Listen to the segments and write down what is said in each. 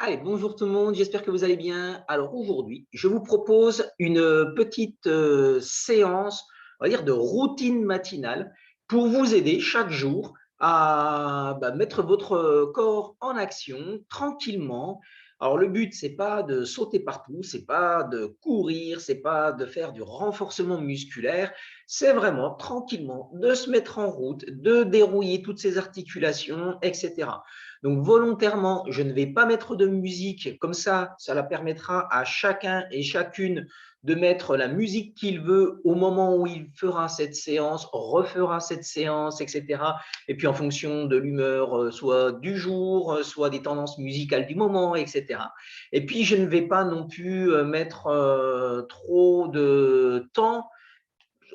Allez, bonjour tout le monde, j'espère que vous allez bien. Alors aujourd'hui, je vous propose une petite séance, on va dire de routine matinale pour vous aider chaque jour à mettre votre corps en action tranquillement. Alors le but, c'est pas de sauter partout, c'est pas de courir, c'est pas de faire du renforcement musculaire, c'est vraiment tranquillement de se mettre en route, de dérouiller toutes ces articulations, etc. Donc, volontairement, je ne vais pas mettre de musique. Comme ça la permettra à chacun et chacune de mettre la musique qu'il veut au moment où il fera cette séance, refera cette séance, etc. Et puis, en fonction de l'humeur, soit du jour, soit des tendances musicales du moment, etc. Et puis, je ne vais pas non plus mettre trop de temps.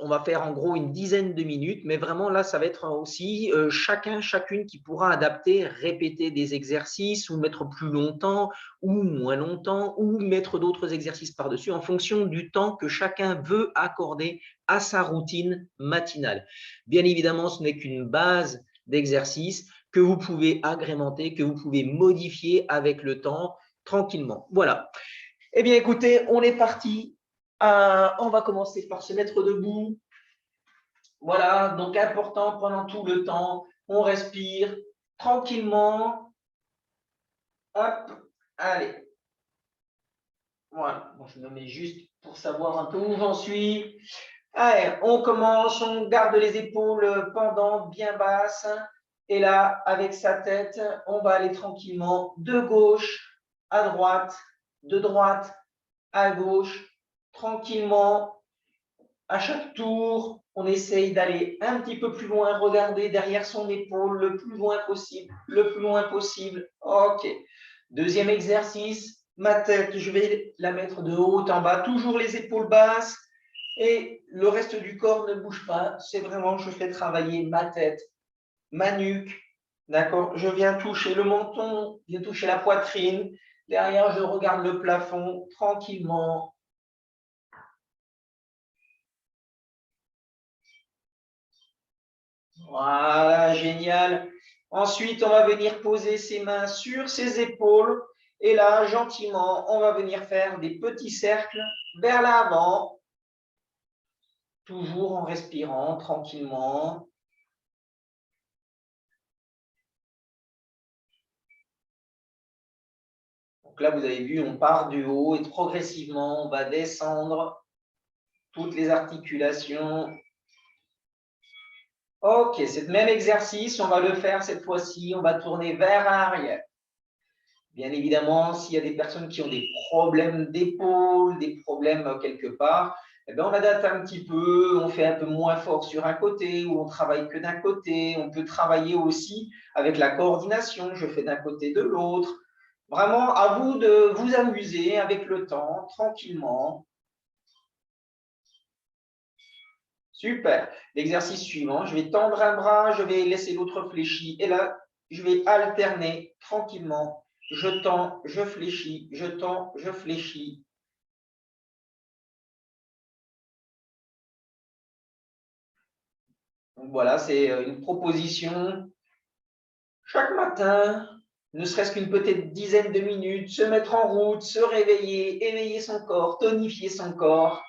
On va faire en gros une dizaine de minutes, mais vraiment là, ça va être aussi chacune qui pourra adapter, répéter des exercices ou mettre plus longtemps ou moins longtemps ou mettre d'autres exercices par-dessus en fonction du temps que chacun veut accorder à sa routine matinale. Bien évidemment, ce n'est qu'une base d'exercice que vous pouvez agrémenter, que vous pouvez modifier avec le temps tranquillement. Voilà. Eh bien, écoutez, on est parti. On va commencer par se mettre debout. Voilà, donc important pendant tout le temps, on respire tranquillement. Hop, allez. Voilà, bon, je me mets juste pour savoir un peu où j'en suis. Allez, on commence, on garde les épaules pendantes, bien basses. Et là, avec sa tête, on va aller tranquillement de gauche à droite, de droite à gauche, tranquillement. À chaque tour, on essaye d'aller un petit peu plus loin, regarder derrière son épaule le plus loin possible, le plus loin possible. OK. Deuxième exercice, ma tête, je vais la mettre de haut en bas, toujours les épaules basses et le reste du corps ne bouge pas. C'est vraiment, je fais travailler ma tête, ma nuque. D'accord? Je viens toucher le menton, je viens toucher la poitrine. Derrière, je regarde le plafond tranquillement. Voilà, génial. Ensuite, on va venir poser ses mains sur ses épaules. Et là, gentiment, on va venir faire des petits cercles vers l'avant, toujours en respirant tranquillement. Donc là, vous avez vu, on part du haut et progressivement, on va descendre toutes les articulations. Ok, c'est le même exercice, on va le faire cette fois-ci, on va tourner vers l'arrière. Bien évidemment, s'il y a des personnes qui ont des problèmes d'épaule, des problèmes quelque part, eh bien, on adapte un petit peu, on fait un peu moins fort sur un côté ou on travaille que d'un côté. On peut travailler aussi avec la coordination, je fais d'un côté de l'autre. Vraiment, à vous de vous amuser avec le temps, tranquillement. Super. L'exercice suivant, je vais tendre un bras, je vais laisser l'autre fléchi. Et là, je vais alterner tranquillement. Je tends, je fléchis, je tends, je fléchis. Donc voilà, c'est une proposition chaque matin, ne serait-ce qu'une petite dizaine de minutes, se mettre en route, se réveiller, éveiller son corps, tonifier son corps.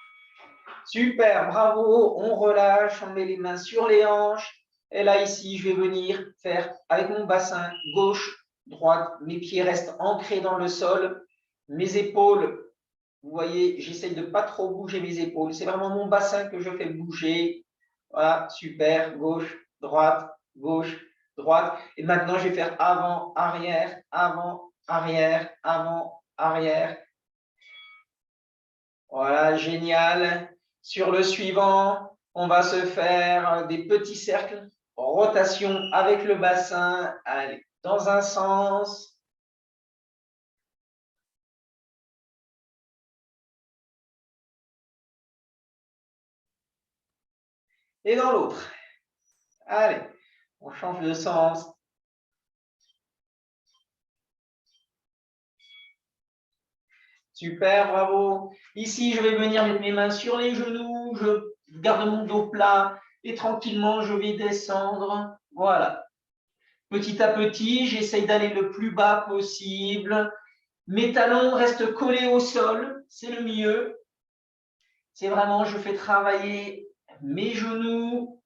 Super, bravo, on relâche, on met les mains sur les hanches. Et là, ici, je vais venir faire avec mon bassin gauche, droite, mes pieds restent ancrés dans le sol, mes épaules, vous voyez, j'essaye de ne pas trop bouger mes épaules. C'est vraiment mon bassin que je fais bouger. Voilà, super, gauche, droite, droite. Et maintenant, je vais faire avant, arrière, avant, arrière, avant, arrière. Voilà, génial. Sur le suivant, on va se faire des petits cercles, rotation avec le bassin. Allez, dans un sens. Et dans l'autre. Allez, on change de sens. Super, bravo. Ici, je vais venir mettre mes mains sur les genoux, je garde mon dos plat et tranquillement, je vais descendre. Voilà. Petit à petit, j'essaye d'aller le plus bas possible. Mes talons restent collés au sol, c'est le mieux. C'est vraiment, je fais travailler mes genoux.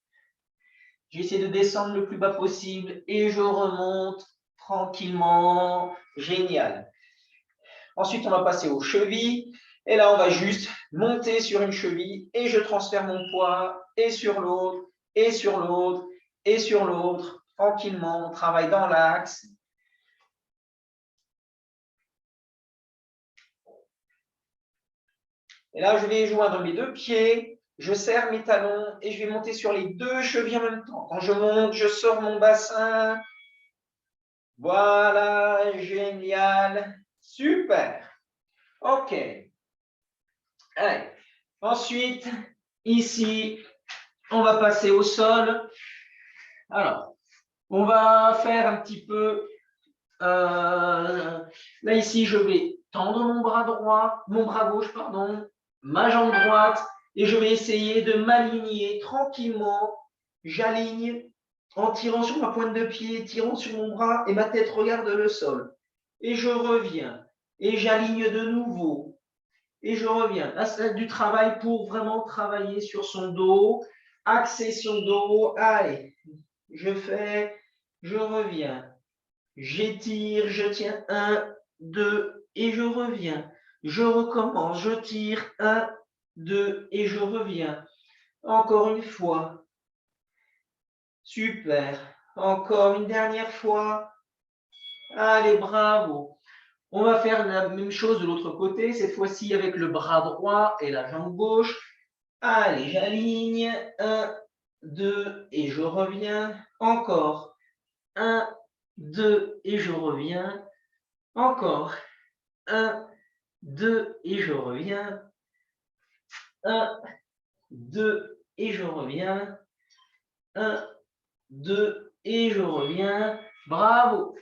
J'essaie de descendre le plus bas possible et je remonte tranquillement. Génial. Ensuite, on va passer aux chevilles. Et là, on va juste monter sur une cheville et je transfère mon poids et sur l'autre, et sur l'autre, et sur l'autre. Tranquillement, on travaille dans l'axe. Et là, je vais joindre mes deux pieds, je serre mes talons et je vais monter sur les deux chevilles en même temps. Quand je monte, je sors mon bassin. Voilà, génial, super. OK. Allez. Ensuite, ici, on va passer au sol. Alors, on va faire un petit peu… là, ici, je vais tendre mon bras droit, mon bras gauche, pardon, ma jambe droite, et je vais essayer de m'aligner tranquillement. J'aligne en tirant sur ma pointe de pied, tirant sur mon bras, et ma tête regarde le sol. Et je reviens, et j'aligne de nouveau, et je reviens. Là, c'est du travail pour vraiment travailler sur son dos, axer son dos. Allez, je fais, je reviens. J'étire, je tiens 1, 2 et je reviens. Je recommence, je tire 1, 2 et je reviens. Encore une fois. Super. Encore une dernière fois. Allez, bravo. On va faire la même chose de l'autre côté, cette fois-ci avec le bras droit et la jambe gauche. Allez, j'aligne. 1, 2 et je reviens. Encore. 1, 2 et je reviens. Encore. 1, 2 et je reviens. 1, 2 et je reviens. 1, 2 et je reviens. Bravo.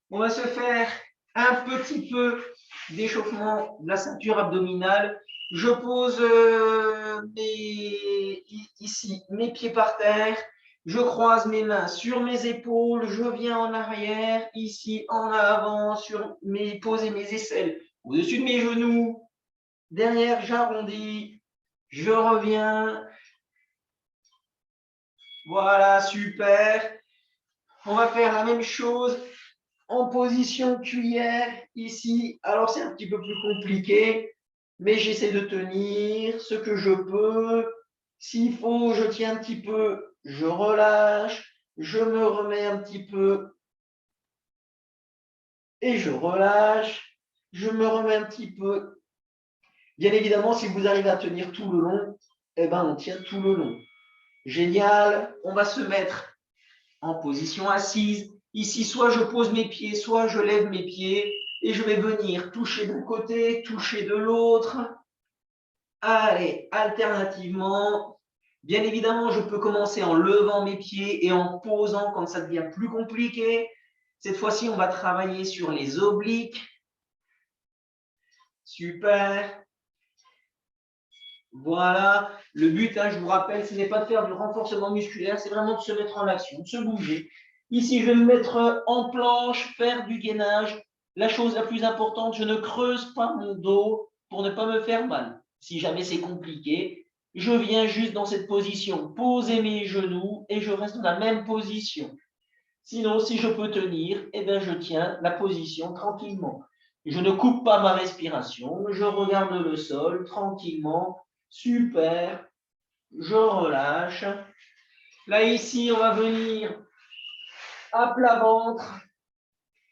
On va se faire un petit peu d'échauffement de la ceinture abdominale. Je pose ici mes pieds par terre. Je croise mes mains sur mes épaules. Je viens en arrière, ici en avant, poser mes aisselles au-dessus de mes genoux. Derrière, j'arrondis. Je reviens. Voilà, super. On va faire la même chose en position cuillère ici. Alors, c'est un petit peu plus compliqué, mais j'essaie de tenir ce que je peux. S'il faut, je tiens un petit peu, je relâche, je me remets un petit peu et je relâche. Je me remets un petit peu. Bien évidemment, si vous arrivez à tenir tout le long, eh ben, on tient tout le long. Génial. On va se mettre en position assise. Ici, soit je pose mes pieds, soit je lève mes pieds et je vais venir toucher d'un côté, toucher de l'autre. Allez, alternativement. Bien évidemment, je peux commencer en levant mes pieds et en posant quand ça devient plus compliqué. Cette fois-ci, on va travailler sur les obliques. Super. Voilà. Le but, je vous rappelle, ce n'est pas de faire du renforcement musculaire, c'est vraiment de se mettre en action, de se bouger. Ici, je vais me mettre en planche, faire du gainage. La chose la plus importante, je ne creuse pas mon dos pour ne pas me faire mal. Si jamais c'est compliqué, je viens juste dans cette position, poser mes genoux et je reste dans la même position. Sinon, si je peux tenir, eh bien, je tiens la position tranquillement. Je ne coupe pas ma respiration, je regarde le sol tranquillement. Super, je relâche. Là, ici, on va venir à plat ventre.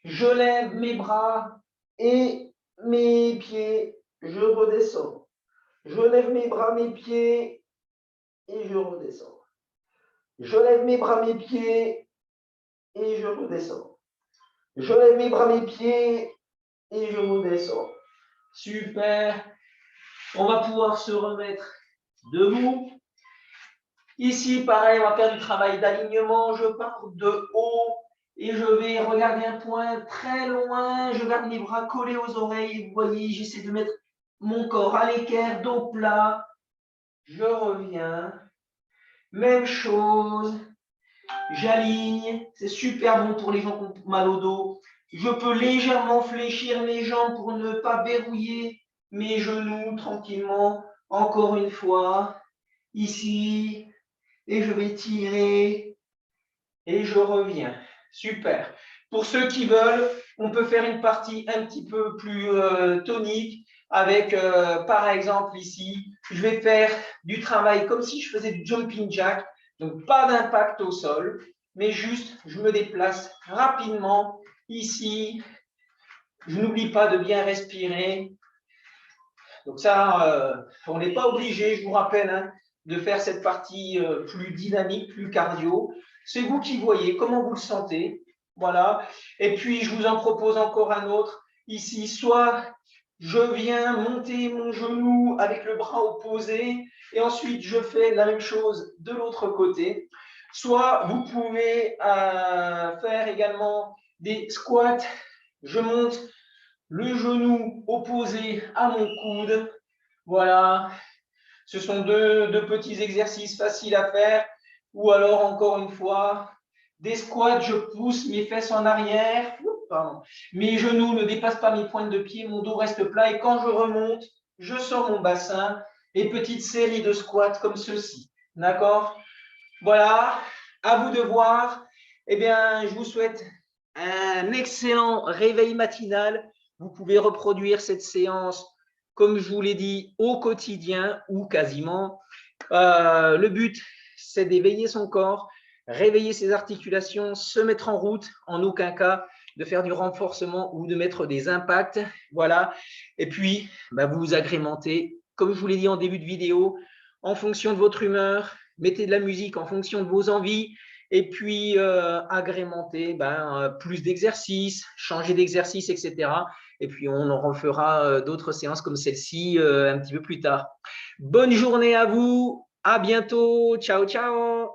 Je lève mes bras et mes pieds. Je redescends. Je lève mes bras, mes pieds et je redescends. Je lève mes bras, mes pieds et je redescends. Je lève mes bras, mes pieds et je redescends. Super. On va pouvoir se remettre debout. Ici, pareil, on va faire du travail d'alignement. Je pars de haut et je vais regarder un point très loin. Je garde mes bras collés aux oreilles. Vous voyez, j'essaie de mettre mon corps à l'équerre, dos plat. Je reviens. Même chose. J'aligne. C'est super bon pour les gens qui ont mal au dos. Je peux légèrement fléchir mes jambes pour ne pas verrouiller mes genoux tranquillement. Encore une fois, ici, et je vais tirer et je reviens. Super. Pour ceux qui veulent, on peut faire une partie un petit peu plus tonique avec, par exemple, ici, je vais faire du travail comme si je faisais du jumping jack. Donc, pas d'impact au sol, mais juste, je me déplace rapidement ici. Je n'oublie pas de bien respirer. Donc ça, on n'est pas obligé, je vous rappelle, hein, de faire cette partie plus dynamique, plus cardio. C'est vous qui voyez comment vous le sentez. Voilà. Et puis, je vous en propose encore un autre. Ici, soit je viens monter mon genou avec le bras opposé et ensuite je fais la même chose de l'autre côté. Soit vous pouvez faire également des squats. Je monte le genou opposé à mon coude. Voilà, ce sont deux petits exercices faciles à faire. Ou alors, encore une fois, des squats, je pousse mes fesses en arrière. Pardon. Mes genoux ne dépassent pas mes pointes de pied, mon dos reste plat. Et quand je remonte, je sors mon bassin. Et petite série de squats comme ceci. D'accord? Voilà, à vous de voir. Eh bien, je vous souhaite un excellent réveil matinal. Vous pouvez reproduire cette séance, comme je vous l'ai dit, au quotidien ou quasiment. Le but, c'est d'éveiller son corps, réveiller ses articulations, se mettre en route, en aucun cas de faire du renforcement ou de mettre des impacts. Voilà. Et puis, vous agrémentez, comme je vous l'ai dit en début de vidéo, en fonction de votre humeur, mettez de la musique en fonction de vos envies et puis agrémenter plus d'exercices, changer d'exercice, etc. Et puis on en refera d'autres séances comme celle-ci un petit peu plus tard. Bonne journée à vous, à bientôt, ciao ciao.